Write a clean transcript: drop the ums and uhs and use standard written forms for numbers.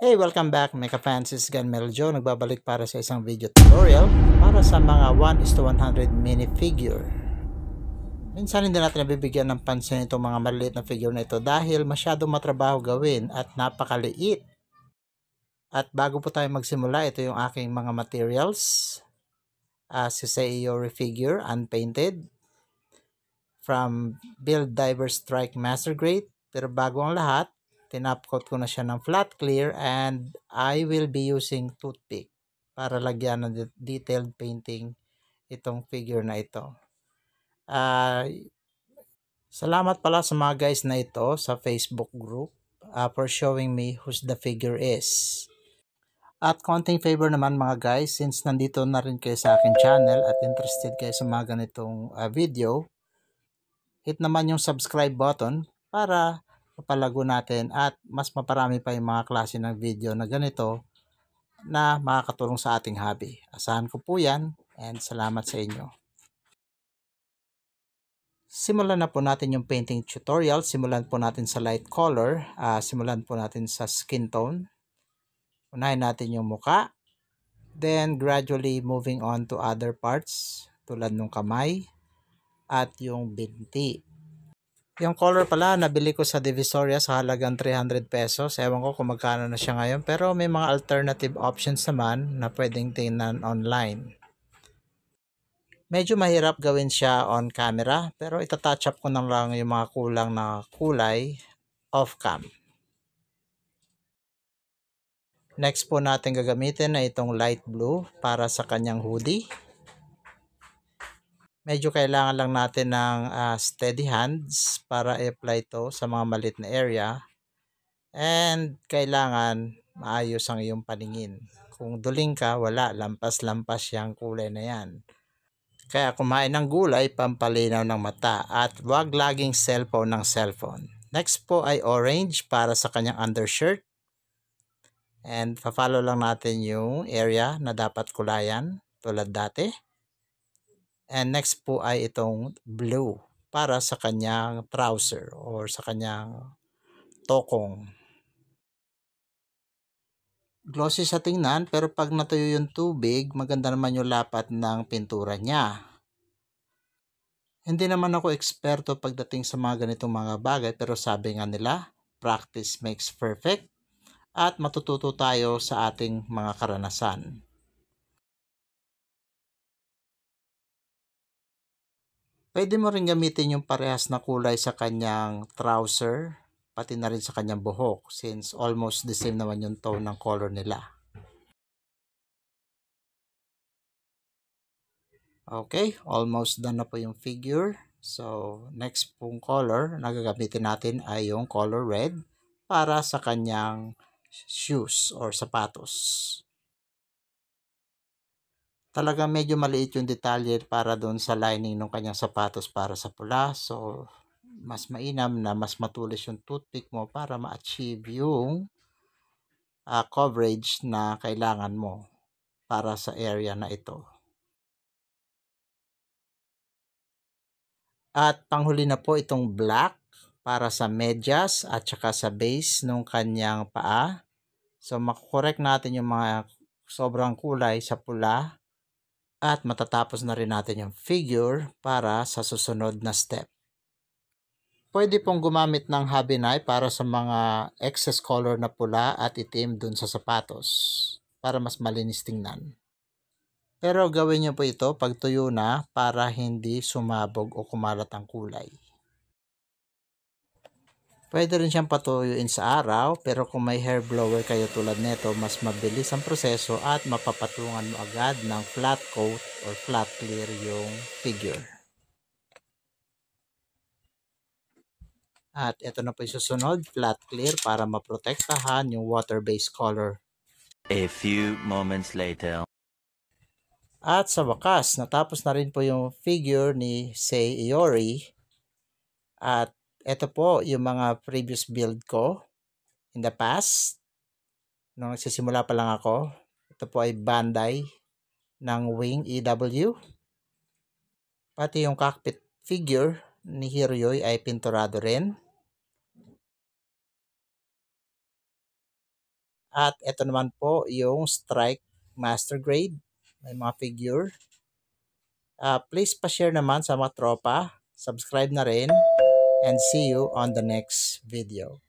Hey, welcome back Mecha Francis Ganmel Joe. Nagbabalik para sa isang video tutorial para sa mga 1:100 minifigure. Minsan hindi natin nabibigyan ng pansin itong mga maliliit na figure na ito dahil masyadong matrabaho gawin at napakaliit. At bago po tayo magsimula, ito yung aking mga materials. Si Seiori figure, unpainted. From Build Diver Strike Master Grade. Pero bago ang lahat, tinapcoat ko na siya ng flat clear and I will be using toothpick para lagyan ng detailed painting itong figure na ito. Salamat pala sa mga guys na ito sa Facebook group for showing me who's the figure is. At konting favor naman mga guys, since nandito na rin kayo sa akin channel at interested kayo sa mga ganitong video, hit naman yung subscribe button para mapalago natin at mas maparami pa yung mga klase ng video na ganito na makakatulong sa ating hobby. Asahan ko po yan and salamat sa inyo. Simulan na po natin yung painting tutorial. Simulan po natin sa light color. Simulan po natin sa skin tone. Unahin natin yung muka. Then gradually moving on to other parts tulad ng kamay at yung binti. Yung color pala, nabili ko sa Divisoria sa halagang 300 pesos. Ewan ko kung magkano na siya ngayon. Pero may mga alternative options naman na pwedeng tingnan online. Medyo mahirap gawin siya on camera. Pero itatouch up ko na lang yung mga kulang na kulay off cam. Next po natin gagamitin na itong light blue para sa kanyang hoodie. Medyo kailangan lang natin ng steady hands para i-apply ito sa mga maliit na area. And kailangan maayos ang iyong paningin. Kung duling ka, wala. Lampas-lampas yung kulay na yan. Kaya kumain ng gulay, pampalinaw ng mata. At wag laging cellphone ng cellphone. Next po ay orange para sa kanyang undershirt. And pa-follow lang natin yung area na dapat kulayan tulad dati. And next po ay itong blue para sa kanyang trouser or sa kanyang tokong. Glossy sa tingnan pero pag natuyo yung tubig, maganda naman yung lapat ng pintura niya. Hindi naman ako eksperto pagdating sa mga ganitong mga bagay pero sabi nga nila, practice makes perfect at matututo tayo sa ating mga karanasan. Pwede mo rin gamitin yung parehas na kulay sa kanyang trouser, pati na rin sa kanyang buhok since almost the same naman yung tone ng color nila. Okay, almost done na po yung figure. So, next pong color na gagamitin natin ay yung color red para sa kanyang shoes or sapatos. Talagang medyo maliit yung detalye para doon sa lining ng kanyang sapatos para sa pula. So, mas mainam na mas matulis yung toothpick mo para ma-achieve yung coverage na kailangan mo para sa area na ito. At panghuli na po itong black para sa medyas at saka sa base ng kanyang paa. So, makukorek natin yung mga sobrang kulay sa pula. At matatapos na rin natin yung figure para sa susunod na step. Pwede pong gumamit ng hobby knife para sa mga excess color na pula at itim dun sa sapatos para mas malinis tingnan. Pero gawin nyo po ito pag tuyo na para hindi sumabog o kumalat ang kulay. Pwede rin siyang patuyuin sa araw pero kung may hair blower kayo tulad nito, mas mabilis ang proseso at mapapatungan mo agad ng flat coat or flat clear yung figure. At ito na po yung susunod, flat clear para maprotektahan yung water-based color. A few moments later. At sa wakas, natapos na rin po yung figure ni Seiori. At ito po yung mga previous build ko in the past. Nung nagsisimula pa lang ako. Ito po ay Bandai ng Wing EW. Pati yung cockpit figure ni Hiroyoi ay pinturado rin. At ito naman po yung Strike Master Grade. May mga figure. Please pa-share naman sa mga tropa. Subscribe na rin. And see you on the next video.